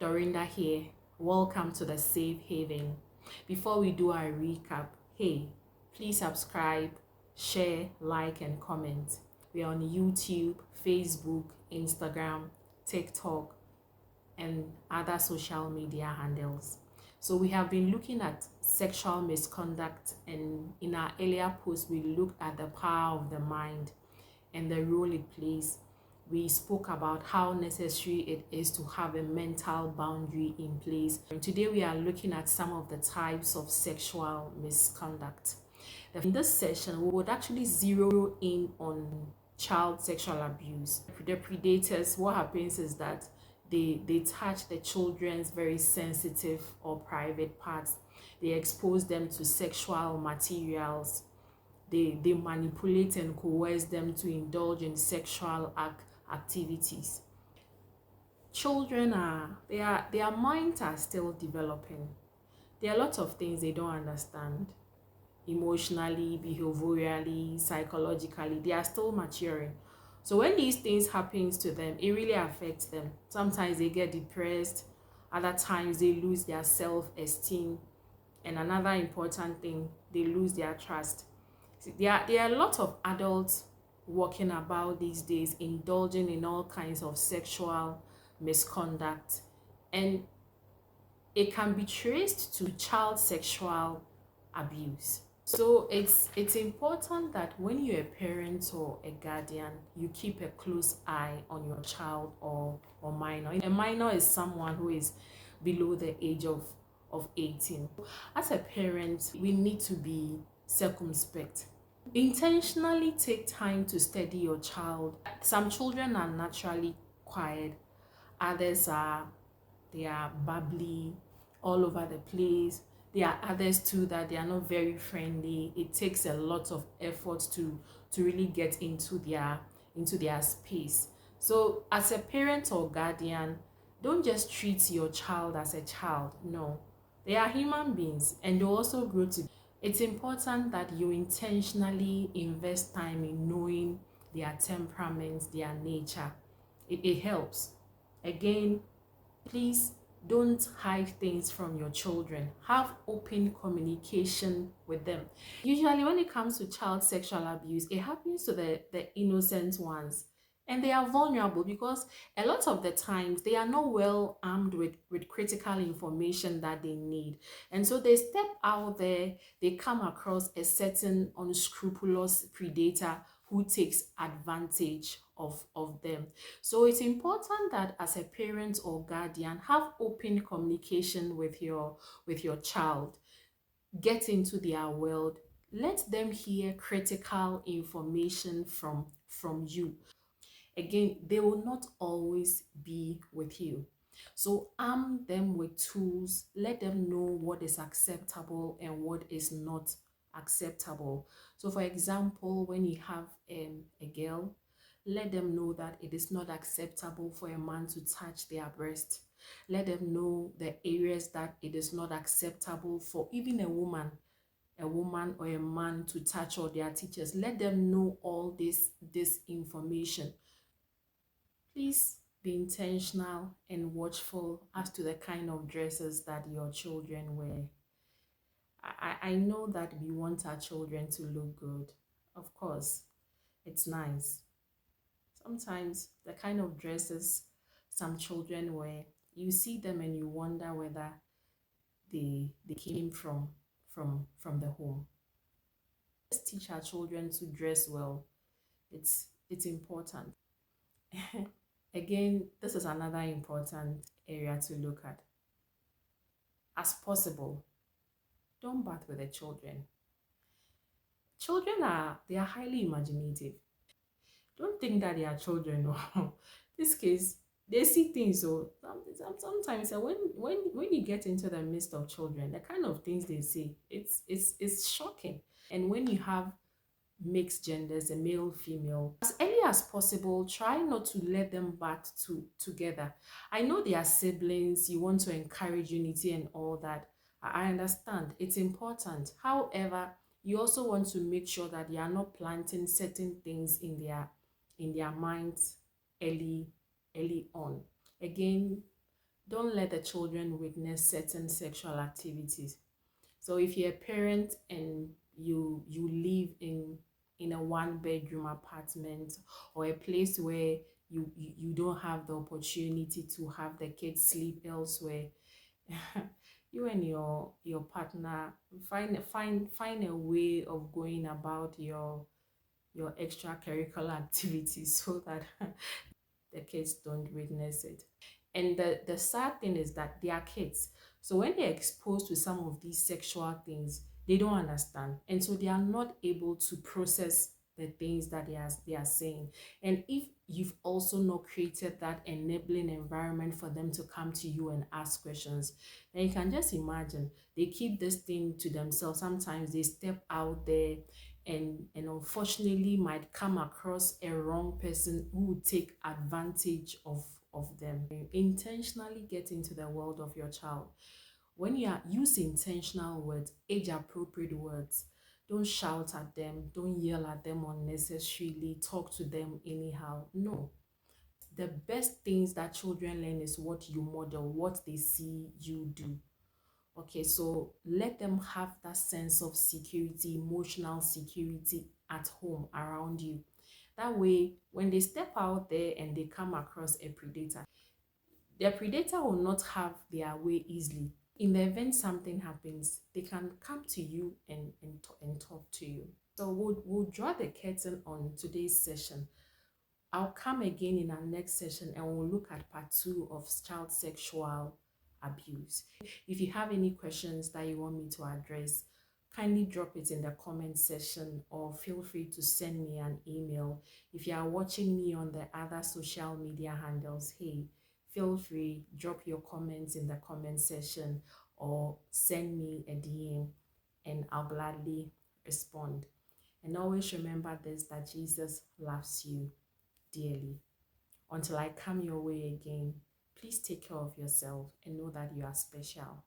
Dorinda here. Welcome to the Safe Haven. Before we do our recap, hey, please subscribe, share, like, and comment. We're on YouTube, Facebook, Instagram, TikTok, and other social media handles. So we have been looking at sexual misconduct, and in our earlier post, we looked at the power of the mind and the role it plays. We spoke about how necessary it is to have a mental boundary in place. And today we are looking at some of the types of sexual misconduct. In this session, we would actually zero in on child sexual abuse. The predators, what happens is that they touch the children's very sensitive or private parts. They expose them to sexual materials. They manipulate and coerce them to indulge in sexual activities. Children their minds are still developing. There are lots of things they don't understand emotionally, behaviorally, psychologically. They are still maturing. So when these things happens to them, it really affects them. Sometimes they get depressed, other times they lose their self-esteem, and another important thing, they lose their trust. There are a lot of adults walking about these days indulging in all kinds of sexual misconduct, and it can be traced to child sexual abuse. So it's important that when you're a parent or a guardian, you keep a close eye on your child or minor. A minor is someone who is below the age of 18. As a parent, we need to be circumspect. Intentionally take time to study your child. Some children are naturally quiet, others they are bubbly, all over the place. There are others too that they are not very friendly. It takes a lot of effort to really get into their space. So as a parent or guardian, don't just treat your child as a child. No, they are human beings and they also grow to. It's important that you intentionally invest time in knowing their temperaments, their nature. It helps. Again, please don't hide things from your children. Have open communication with them. Usually when it comes to child sexual abuse, it happens to the innocent ones. And they are vulnerable because a lot of the times they are not well armed with critical information that they need. And so they step out there, they come across a certain unscrupulous predator who takes advantage of them. So it's important that as a parent or guardian, have open communication with your child. Get into their world. Let them hear critical information from you. Again, they will not always be with you. So arm them with tools. Let them know what is acceptable and what is not acceptable. So for example, when you have a girl, let them know that it is not acceptable for a man to touch their breast. Let them know the areas that it is not acceptable for even a woman or a man to touch, or their teachers. Let them know all this information. Please be intentional and watchful as to the kind of dresses that your children wear. I know that we want our children to look good. Of course, it's nice. Sometimes the kind of dresses some children wear, you see them and you wonder whether they came from the home. Let's teach our children to dress well. It's important. Again, this is another important area to look at. As possible, don't bath with the children. Children they are highly imaginative. Don't think that they are children. This case, they see things. So sometimes when you get into the midst of children, the kind of things they say, it's shocking. And when you have mixed genders, a male, female, as early as possible, try not to let them bath together. I know they are siblings, you want to encourage unity and all that. I understand, it's important. However, you also want to make sure that you are not planting certain things in their minds early on. Again, Don't let the children witness certain sexual activities. So if you're a parent and you live in a one-bedroom apartment, or a place where you don't have the opportunity to have the kids sleep elsewhere, you and your partner find a way of going about your extracurricular activities so that the kids don't witness it. And the sad thing is that they are kids. So when they're exposed to some of these sexual things, they don't understand. And so they are not able to process the things that they are saying. And if you've also not created that enabling environment for them to come to you and ask questions, then you can just imagine they keep this thing to themselves. Sometimes they step out there and unfortunately might come across a wrong person who would take advantage of them. Intentionally get into the world of your child. When you are use intentional words, age appropriate words. Don't shout at them, don't yell at them unnecessarily, talk to them anyhow. No, the best things that children learn is what you model, what they see you do. Okay, so let them have that sense of security, emotional security at home around you. That way, when they step out there and they come across a predator, the predator will not have their way easily. In the event something happens, they can come to you and talk to you. So we'll draw the curtain on today's session. I'll come again in our next session and we'll look at part 2 of child sexual abuse. If you have any questions that you want me to address, kindly drop it in the comment section or feel free to send me an email. If you are watching me on the other social media handles, hey, feel free, drop your comments in the comment section or send me a DM and I'll gladly respond. And always remember this, that Jesus loves you dearly. Until I come your way again, please take care of yourself and know that you are special.